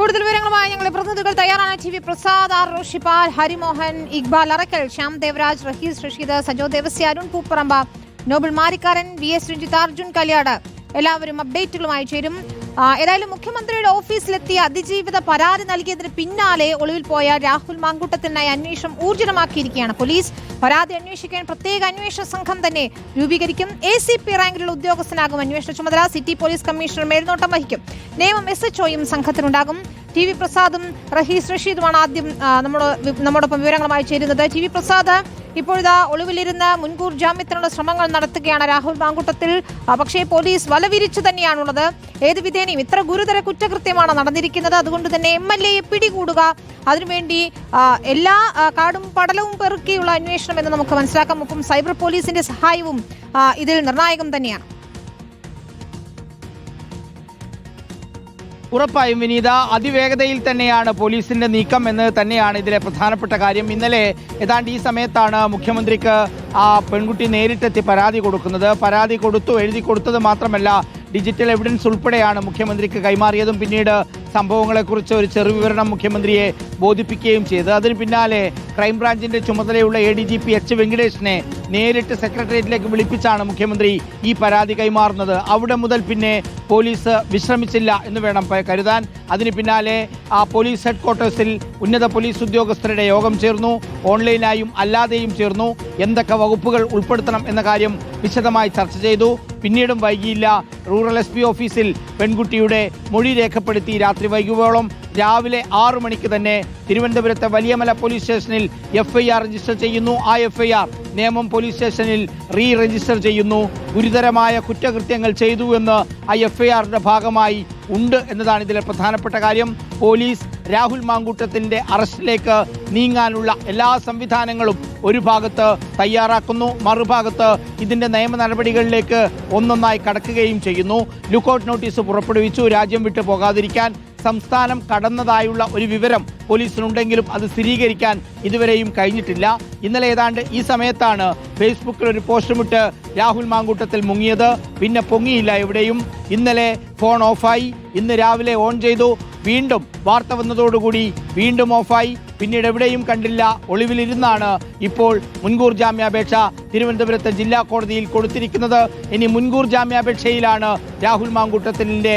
കൂടുതൽ വിവരങ്ങളുമായി ഞങ്ങളെ പ്രതിനിധികൾ തയ്യാറാണ്. T V Prasad, R Roshipal, Harimohan, Iqbal Arakkal, Shyam Devaraj, Rahees Rasheed, Sajo Devasya, Arun Pooparamba, Noble Marikkaran, V S Ranjith, Arjun Kalyad എല്ലാവരും അപ്ഡേറ്റുകളുമായി ചേരും. ഏതായാലും മുഖ്യമന്ത്രിയുടെ ഓഫീസിലെത്തിയ അതിജീവിത പരാതി നൽകിയതിന് പിന്നാലെ ഒളിവിൽ പോയ രാഹുൽ മാങ്കൂട്ടത്തിനായി അന്വേഷണം ഊർജിതമാക്കിയിരിക്കുകയാണ് പോലീസ്. പരാതി അന്വേഷിക്കാൻ പ്രത്യേക അന്വേഷണ സംഘം തന്നെ രൂപീകരിക്കും. ACP റാങ്കിലുള്ള ഉദ്യോഗസ്ഥനാകും അന്വേഷണ ചുമതല. സിറ്റി പോലീസ് കമ്മീഷണർ മേൽനോട്ടം വഹിക്കും. നിയമം SHOയും സംഘത്തിനുണ്ടാകും. ടി വി പ്രസാദും റഹീസ് റഷീദുമാണ് ആദ്യം നമ്മോടൊപ്പം വിവരങ്ങളുമായി ചേരുന്നത്. ടി വി പ്രസാദ്, ഇപ്പോഴിതാ ഒളിവിലിരുന്ന് മുൻകൂർ ജാമ്യത്തിനുള്ള ശ്രമങ്ങൾ നടത്തുകയാണ് രാഹുൽ മാങ്കൂട്ടത്തിൽ. പക്ഷേ പോലീസ് വലവിരിച്ചു തന്നെയാണുള്ളത്. ഏത് വിധേനയും ഇത്ര ഗുരുതര കുറ്റകൃത്യമാണ് നടന്നിരിക്കുന്നത്. അതുകൊണ്ട് തന്നെ MLA യെ പിടികൂടുക, അതിനുവേണ്ടി എല്ലാ കാടും പടലവും പെറുക്കിയുള്ള അന്വേഷണം എന്ന് നമുക്ക് മനസ്സിലാക്കാം. ഒപ്പം സൈബർ പോലീസിന്റെ സഹായവും ഇതിൽ നിർണായകം തന്നെയാണ്. ഉറപ്പായും വിനീത, അതിവേഗതയിൽ തന്നെയാണ് പോലീസിന്റെ നീക്കം എന്ന് തന്നെയാണ് ഇതിലെ പ്രധാനപ്പെട്ട കാര്യം. ഇന്നലെ ഏതാണ്ട് ഈ സമയത്താണ് മുഖ്യമന്ത്രിക്ക് ആ പെൺകുട്ടി നേരിട്ടെത്തി പരാതി കൊടുക്കുന്നത്. പരാതി എഴുതി കൊടുത്തത് മാത്രമല്ല, ഡിജിറ്റൽ എവിഡൻസ് ഉൾപ്പെടെയാണ് മുഖ്യമന്ത്രിക്ക് കൈമാറിയതും പിന്നീട് സംഭവങ്ങളെക്കുറിച്ച് ഒരു ചെറുവിവരണം മുഖ്യമന്ത്രിയെ ബോധിപ്പിക്കുകയും ചെയ്തു. അതിന് പിന്നാലെ ക്രൈംബ്രാഞ്ചിന്റെ ചുമതലയുള്ള ADGP H വെങ്കടേഷിനെ നേരിട്ട് സെക്രട്ടേറിയറ്റിലേക്ക് വിളിപ്പിച്ചാണ് മുഖ്യമന്ത്രി ഈ പരാതി കൈമാറുന്നത്. അവിടെ മുതൽ പിന്നെ പോലീസ് വിശ്രമിച്ചില്ല എന്ന് വേണം കരുതാൻ. അതിന് പിന്നാലെ പോലീസ് ഹെഡ്ക്വാർട്ടേഴ്സിൽ ഉന്നത പോലീസ് ഉദ്യോഗസ്ഥരുടെ യോഗം ചേർന്നു. ഓൺലൈനായും അല്ലാതെയും ചേർന്നു. എന്തൊക്കെ വകുപ്പുകൾ ഉൾപ്പെടുത്തണം എന്ന കാര്യം വിശദമായി ചർച്ച ചെയ്തു. പിന്നീടും വൈകിയില്ല, റൂറൽ SP ഓഫീസിൽ പെൺകുട്ടിയുടെ മൊഴി രേഖപ്പെടുത്തി. രാത്രി വൈകുവോളം രാവിലെ 6 മണിക്ക് തന്നെ തിരുവനന്തപുരത്തെ വലിയമല പോലീസ് സ്റ്റേഷനിൽ FIR രജിസ്റ്റർ ചെയ്യുന്നു. ആ FIR നേമം പോലീസ് സ്റ്റേഷനിൽ രജിസ്റ്റർ ചെയ്യുന്നു. ഗുരുതരമായ കുറ്റകൃത്യങ്ങൾ ചെയ്തു എന്ന് ആ FIRന്റെ ഭാഗമായി ഉണ്ട് എന്നതാണ് ഇതിലെ പ്രധാനപ്പെട്ട കാര്യം. പോലീസ് രാഹുൽ മാങ്കൂട്ടത്തിന്റെ അറസ്റ്റിലേക്ക് നീങ്ങാനുള്ള എല്ലാ സംവിധാനങ്ങളും ഒരു ഭാഗത്ത് തയ്യാറാക്കുന്നു, മറുഭാഗത്ത് ഇതിന്റെ നിയമ നടപടികളിലേക്ക് ഒന്നൊന്നായി കടക്കുകയും ചെയ്യുന്നു. ലുക്കൌട്ട് നോട്ടീസ് പുറപ്പെടുവിച്ചു. രാജ്യം വിട്ടു പോകാതിരിക്കാൻ സംസ്ഥാനം കടന്നതായുള്ള ഒരു വിവരം പോലീസിനുണ്ടെങ്കിലും അത് സ്ഥിരീകരിക്കാൻ ഇതുവരെയും കഴിഞ്ഞിട്ടില്ല. ഇന്നലെ ഏതാണ്ട് ഈ സമയത്താണ് ഫേസ്ബുക്കിൽ ഒരു പോസ്റ്റുമിട്ട് രാഹുൽ മാങ്കൂട്ടത്തിൽ മുങ്ങിയത്. പിന്നെ പൊങ്ങിയില്ല എവിടെയും. ഇന്നലെ ഫോൺ ഓഫായി. ഇന്ന് രാവിലെ ഓൺ ചെയ്തു. വീണ്ടും വാർത്ത വന്നതോടുകൂടി വീണ്ടും ഓഫായി. പിന്നീട് എവിടെയും കണ്ടില്ല. ഒളിവിലിരുന്നാണ് ഇപ്പോൾ മുൻകൂർ ജാമ്യാപേക്ഷ തിരുവനന്തപുരത്തെ ജില്ലാ കോടതിയിൽ കൊടുത്തിരിക്കുന്നത്. ഇനി മുൻകൂർ ജാമ്യാപേക്ഷയിലാണ് രാഹുൽ മാങ്കൂട്ടത്തിന്റെ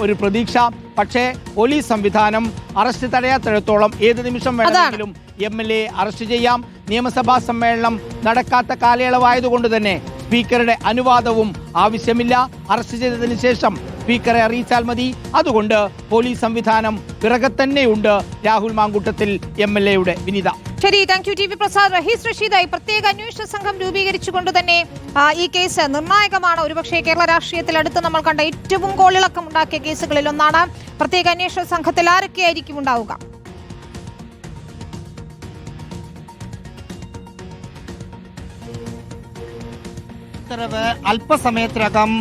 ഒരു പ്രതീക്ഷ. പക്ഷേ പോലീസ് സംവിധാനം അറസ്റ്റ് തടയാത്തിടത്തോളം ഏത് നിമിഷം വേണമെങ്കിലും MLA അറസ്റ്റ് ചെയ്യാം. നിയമസഭാ സമ്മേളനം നടക്കാത്ത കാലയളവായതുകൊണ്ട് തന്നെ സ്പീക്കറുടെ അനുവാദവും ആവശ്യമില്ല. അറസ്റ്റ് ചെയ്തതിനു ശേഷം സ്പീക്കറെ അറിയിച്ചാൽ മതി. അതുകൊണ്ട് പോലീസ് സംവിധാനം പിറകെ തന്നെയുണ്ട് രാഹുൽ മാങ്കൂട്ടത്തിൽ MLAയുടെ. വിനീത, ശരി, thank you. T V Prasad, Rahees റഷീദായി പ്രത്യേക അന്വേഷണ സംഘം രൂപീകരിച്ചുകൊണ്ട് തന്നെ ഈ കേസ് നിർണായകമാണ്. ഒരുപക്ഷെ കേരള രാഷ്ട്രീയത്തിൽ അടുത്ത് നമ്മൾ കണ്ട ഏറ്റവും കോളിളക്കം ഉണ്ടാക്കിയ കേസുകളിൽ ഒന്നാണ്. പ്രത്യേക അന്വേഷണ സംഘത്തിൽ ആരൊക്കെയായിരിക്കും ഉണ്ടാവുക? അല്പസമയത്തിനകം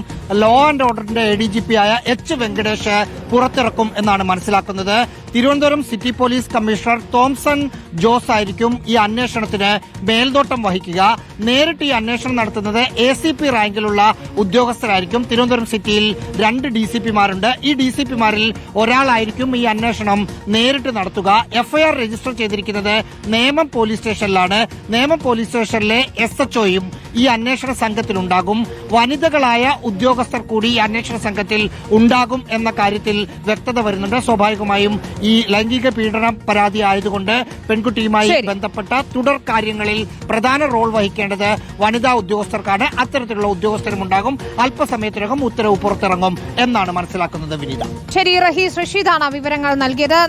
ലോ ആൻഡ് ഓർഡറിന്റെ ADGP ആയ H വെങ്കടേഷ് പുറത്തിറക്കും എന്നാണ് മനസ്സിലാക്കുന്നത്. Thiruvananthapuram city police commissioner Thomson Jose ആയിരിക്കും ഈ അന്വേഷണത്തിന് മേൽനോട്ടം വഹിക്കുക. നേരിട്ട് ഈ അന്വേഷണം നടത്തുന്നത് ACP റാങ്കിലുള്ള ഉദ്യോഗസ്ഥരായിരിക്കും. തിരുവനന്തപുരം സിറ്റിയിൽ 2 DCPമാരുണ്ട്. ഈ DCPമാരിൽ ഒരാളായിരിക്കും ഈ അന്വേഷണം നേരിട്ട് നടത്തുക. FIR രജിസ്റ്റർ ചെയ്തിരിക്കുന്നത് നേമം പോലീസ് സ്റ്റേഷനിലാണ്. നേമം പോലീസ് സ്റ്റേഷനിലെ SHOയും ഈ അന്വേഷണ സംഘത്തിലുണ്ടാകും. വനിതകളായ ഉദ്യോഗസ്ഥർ കൂടി ഈ അന്വേഷണ സംഘത്തിൽ ഉണ്ടാകും എന്ന കാര്യത്തിൽ വ്യക്തത വരുന്നുണ്ട്. സ്വാഭാവികമായും ഈ ലൈംഗിക പീഡന പരാതി ആയതുകൊണ്ട് പെൺകുട്ടിയുമായി ബന്ധപ്പെട്ട തുടർ കാര്യങ്ങളിൽ പ്രധാന റോൾ വഹിക്കേണ്ടത് വനിതാ ഉദ്യോഗസ്ഥർക്കാണ്. അത്തരത്തിലുള്ള ഉദ്യോഗസ്ഥരും ഉണ്ടാകും. അല്പസമയത്തിനകം ഉത്തരവ് പുറത്തിറങ്ങും എന്നാണ് മനസ്സിലാക്കുന്നത്. വിനീത, ശരി, റഹീസ് റഷീദാണ് വിവരങ്ങൾ നൽകിയത്.